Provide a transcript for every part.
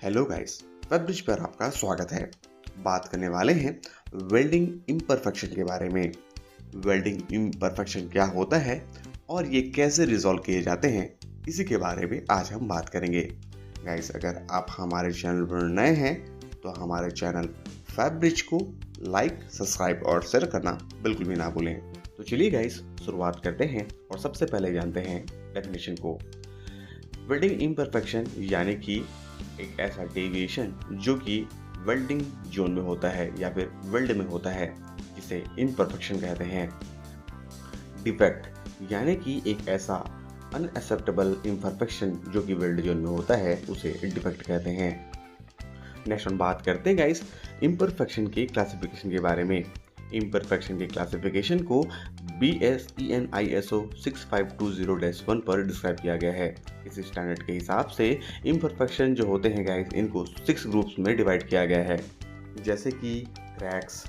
Hello guys, वेबब्रिज पर आपका स्वागत है। बात करने वाले हैं वेल्डिंग इम्परफेक्शन के बारे में। वेल्डिंग इम्परफेक्शन क्या होता है और ये कैसे रिजॉल्व किए जाते हैं, इसी के बारे में आज हम बात करेंगे। गाइस, अगर आप हमारे चैनल पर नए हैं तो हमारे चैनल वेबब्रिज को लाइक, सब्सक्राइब और शेयर करना बिल्कुल भी ना भूलें। तो चलिए गाइस, शुरुआत करते हैं और सबसे पहले जानते हैं डेफिनेशन को। वेल्डिंग इम्परफेक्शन यानी कि एक ऐसा डेविएशन जो कि वेल्डिंग जोन में होता है या फिर वेल्ड में होता है, जिसे इम्परफेक्शन कहते हैं। डिफेक्ट यानी कि एक ऐसा अनएक्सेप्टेबल इम्परफेक्शन जो कि वेल्ड जोन में होता है, उसे डिफेक्ट कहते हैं। नेक्स्ट हम बात करते हैं गाइस इम्परफेक्शन के क्लासिफिकेशन के बारे में। इम्परफेक्शन के क्लासिफिकेशन को BSEN ISO 6520-1 पर डिस्क्राइब किया गया है। इस स्टैंडर्ड के हिसाब से इम्परफेक्शन जो होते हैं गाइस, इनको 6 ग्रुप्स में डिवाइड किया गया है, जैसे कि cracks,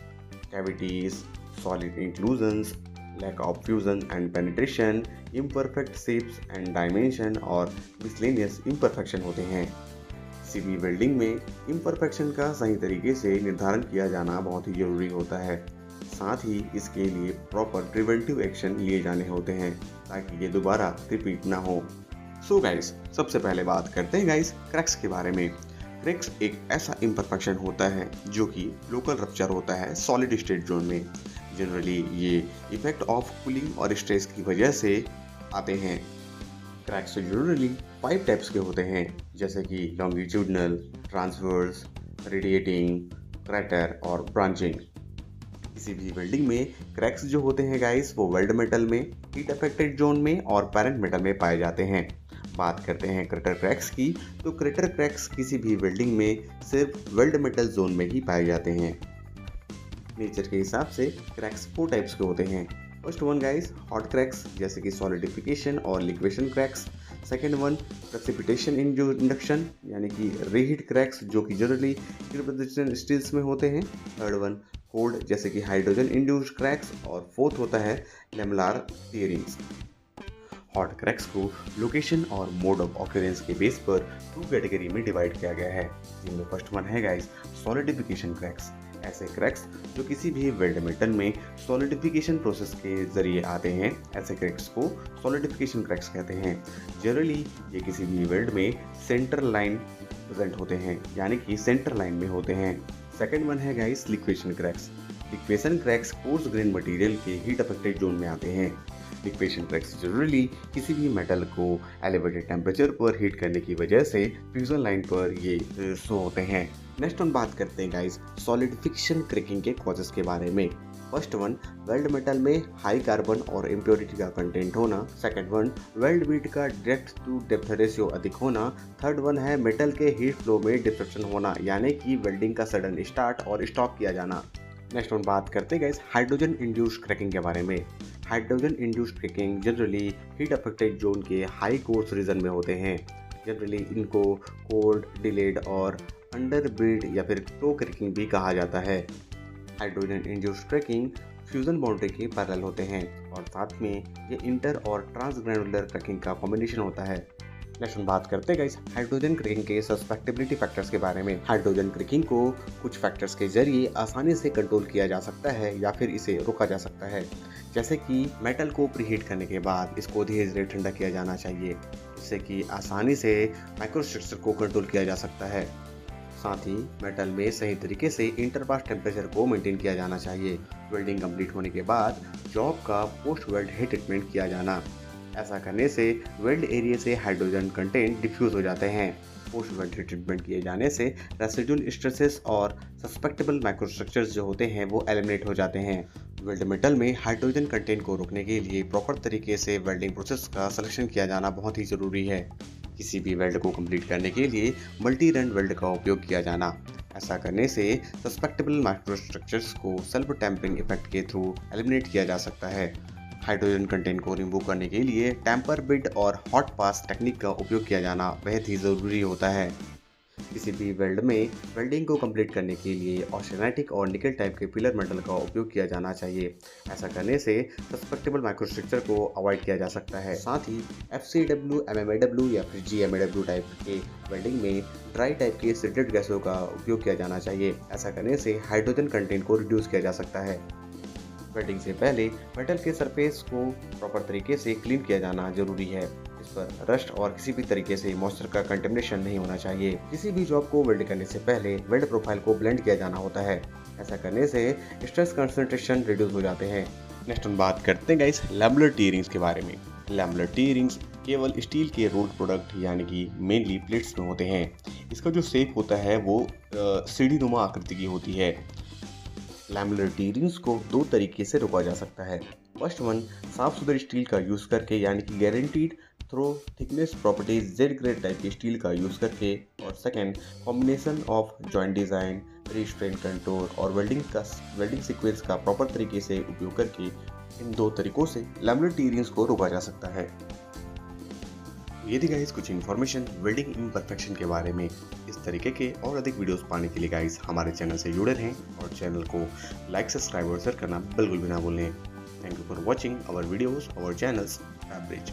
cavities, solid inclusions, lack of fusion and penetration, imperfect shapes and dimension और मिसलेनियस इम्परफेक्शन होते हैं। किसी भी वेल्डिंग में इम्परफेक्शन का सही तरीके से निर्धारण किया जाना बहुत ही जरूरी होता है। साथ ही इसके लिए प्रॉपर प्रिवेंटिव एक्शन लिए जाने होते हैं ताकि ये दोबारा रिपीट ना हो। सो गाइस, सबसे पहले बात करते हैं गाइस क्रैक्स के बारे में। क्रैक्स एक ऐसा इम्परफेक्शन होता है जो कि लोकल रप्चर होता है सॉलिड स्टेट जोन में। जनरली ये इफेक्ट ऑफ कूलिंग और स्ट्रेस की वजह से आते हैं। क्रैक्स जनरली 5 टाइप्स के होते हैं, जैसे कि लॉन्गिट्यूडनल, ट्रांसवर्स, रेडिएटिंग, क्रैटर और ब्रांचिंग। किसी भी वेल्डिंग में क्रैक्स जो होते हैं गाइस, वो वेल्ड मेटल में, हीट अफेक्टेड जोन में और पैरेंट मेटल में पाए जाते हैं। बात करते हैं क्रैटर क्रैक्स की, तो क्रैटर क्रैक्स किसी भी वेल्डिंग में सिर्फ वेल्ड मेटल जोन में ही पाए जाते हैं। नेचर के हिसाब से क्रैक्स 4 टाइप्स के होते हैं। First one guys hot cracks, जैसे कि सॉलिडिफिकेशन और liquation cracks. Second one precipitation induction, यानी कि रीहीट क्रैक्स जो कि जनरली इर्बन स्टील्स में होते हैं। थर्ड वन कोल्ड, जैसे कि हाइड्रोजन इंड्यूस्ड क्रैक्स। और फोर्थ होता है लेमलार टीयरिंग्स। हॉट क्रैक्स को लोकेशन और मोड ऑफ ऑकरेंस के बेस पर 2 कैटेगरी में डिवाइड किया गया है, जिनमें फर्स्ट वन है गाइस सॉलिडिफिकेशन क्रैक्स। ऐसे क्रैक्स जो किसी भी वेल्ड मेटल में सॉलिडिफिकेशन प्रोसेस के जरिए आते हैं, ऐसे क्रैक्स को सॉलिडिफिकेशन क्रैक्स कहते हैं। जनरली ये किसी भी वेल्ड में सेंटर लाइन प्रेजेंट होते हैं, यानी कि सेंटर लाइन में होते हैं। सेकेंड वन है guys liquation cracks. Liquation cracks coarse grain material के हीट अफेक्टेड जोन में आते हैं। लिक्वेशन क्रैक्स जनरली किसी भी मेटल को एलिवेटेड टेम्परेचर पर हीट करने की वजह से फ्यूजन लाइन पर ये शो होते हैं। नेक्स्ट हम बात करते हैं गाइस सॉलिडिफिकेशन क्रैकिंग के कॉजेस के बारे में। फर्स्ट वन वेल्ड मेटल में हाई कार्बन और इम्प्योरिटी का कंटेंट होना। सेकंड वन वेल्ड बीट का डेप्थ टू डेप्थ रेशियो अधिक होना। थर्ड वन है मेटल के हीट फ्लो में डिस्ट्रक्शन होना, यानी कि वेल्डिंग का सडन स्टार्ट और स्टॉप किया जाना। नेक्स्ट हम बात करते हैं गाइस हाइड्रोजन इंड्यूस्ड क्रैकिंग के बारे में। Hydrogen induced cracking generally heat affected zone के हाई कोर्स रीजन में होते हैं। जनरली इनको कोल्ड, डिलेड और अंडर ब्रीड या फिर टो क्रैकिंग भी कहा जाता है। Hydrogen induced cracking fusion boundary के पैरेलल होते हैं और साथ में ये इंटर और ट्रांसग्रेनुलर क्रैकिंग का कॉम्बिनेशन होता है। नेक्स्ट हम बात करते हैं गाइस हाइड्रोजन क्रैकिंग के सस्पेक्टेबिलिटी फैक्टर्स के बारे में। हाइड्रोजन क्रैकिंग को कुछ फैक्टर्स के जरिए आसानी से कंट्रोल किया जा सकता है या फिर इसे रोका जा सकता है, जैसे कि मेटल को प्रीहीट करने के बाद इसको धीरे धीरे ठंडा किया जाना चाहिए, जिससे कि आसानी से माइक्रोस्ट्रक्चर को कंट्रोल किया जा सकता है। साथ ही मेटल में सही तरीके से इंटरपास टेम्परेचर को मेंटेन किया जाना चाहिए। वेल्डिंग कंप्लीट होने के बाद जॉब का पोस्ट वेल्ड हीट ट्रीटमेंट किया जाना। ऐसा करने से वेल्ड एरिया से हाइड्रोजन कंटेंट डिफ्यूज हो जाते हैं। पोस्ट वेल्ड हीट ट्रीटमेंट किए जाने से रेसिडुअल स्ट्रेसेस और सस्पेक्टेबल माइक्रोस्ट्रक्चर्स जो होते हैं वो एलिमिनेट हो जाते हैं। वेल्ड मेटल में हाइड्रोजन कंटेंट को रोकने के लिए प्रॉपर तरीके से वेल्डिंग प्रोसेस का सिलेक्शन किया जाना बहुत ही ज़रूरी है। किसी भी वेल्ड को कंप्लीट करने के लिए मल्टी रन वेल्ड का उपयोग किया जाना। ऐसा करने से सस्पेक्टेबल माइक्रोस्ट्रक्चर्स को सेल्फ टैंपरिंग इफेक्ट के थ्रू एलिमिनेट किया जा सकता है। हाइड्रोजन कंटेंट को रिमूव करने के लिए टैंपर बिड और हॉट पास टेक्निक का उपयोग किया जाना बेहद ही ज़रूरी होता है। किसी भी वेल्ड में वेल्डिंग को कंप्लीट करने के लिए ऑस्टेनाइटिक और निकल टाइप के पिलर मेटल का उपयोग किया जाना चाहिए। ऐसा करने से सस्पेक्टेबल माइक्रोस्ट्रक्चर को अवॉइड किया जा सकता है। साथ ही FCW, MMAW या फिर GMAW टाइप के वेल्डिंग में ड्राई टाइप के सिल्टेड गैसों का उपयोग किया जाना चाहिए। ऐसा करने से हाइड्रोजन कंटेंट को रिड्यूस किया जा सकता है। वेल्डिंग से पहले मेटल के सरफेस को प्रॉपर तरीके से क्लीन किया जाना जरूरी है। इस पर रस्ट और किसी भी तरीके से मॉइस्चर का कंटेमिनेशन नहीं होना चाहिए। किसी भी जॉब को वेल्ड करने से पहले वेल्ड प्रोफाइल को ब्लेंड किया जाना होता है। ऐसा करने से स्ट्रेस कंसंट्रेशन रिड्यूस हो जाते हैं। नेक्स्ट हम बात करते हैं गाइस लैमेलर टी रिंग्स के बारे में। लैमेलर टी रिंग्स केवल स्टील के रोड प्रोडक्ट यानी कि मेनली प्लेट्स में होते हैं। इसका जो शेप होता है वो सीढ़ी नुमा आकृति की होती है। लैमेलर टी रिंग्स को दो तरीके से रोका जा सकता है। फर्स्ट वन, साफ सुथरी स्टील का यूज करके यानी कि guaranteed through thickness properties Z grade type की स्टील का यूज करके, और second, combination of joint design, restrain control और वेल्डिंग सीक्वेंस का प्रॉपर तरीके से उपयोग करके इन दो तरीकों से लैमेलर टी रिंग्स को रोका जा सकता है। ये थी गाइस कुछ इन्फॉर्मेशन वेल्डिंग इम्परफेक्शन के बारे में। इस तरीके के और अधिक वीडियोस पाने के लिए गाइस हमारे चैनल से जुड़े रहें और चैनल को लाइक, सब्सक्राइब और शेयर करना बिल्कुल भी ना भूलें। Thank you for watching our videos, our channels, Febreze.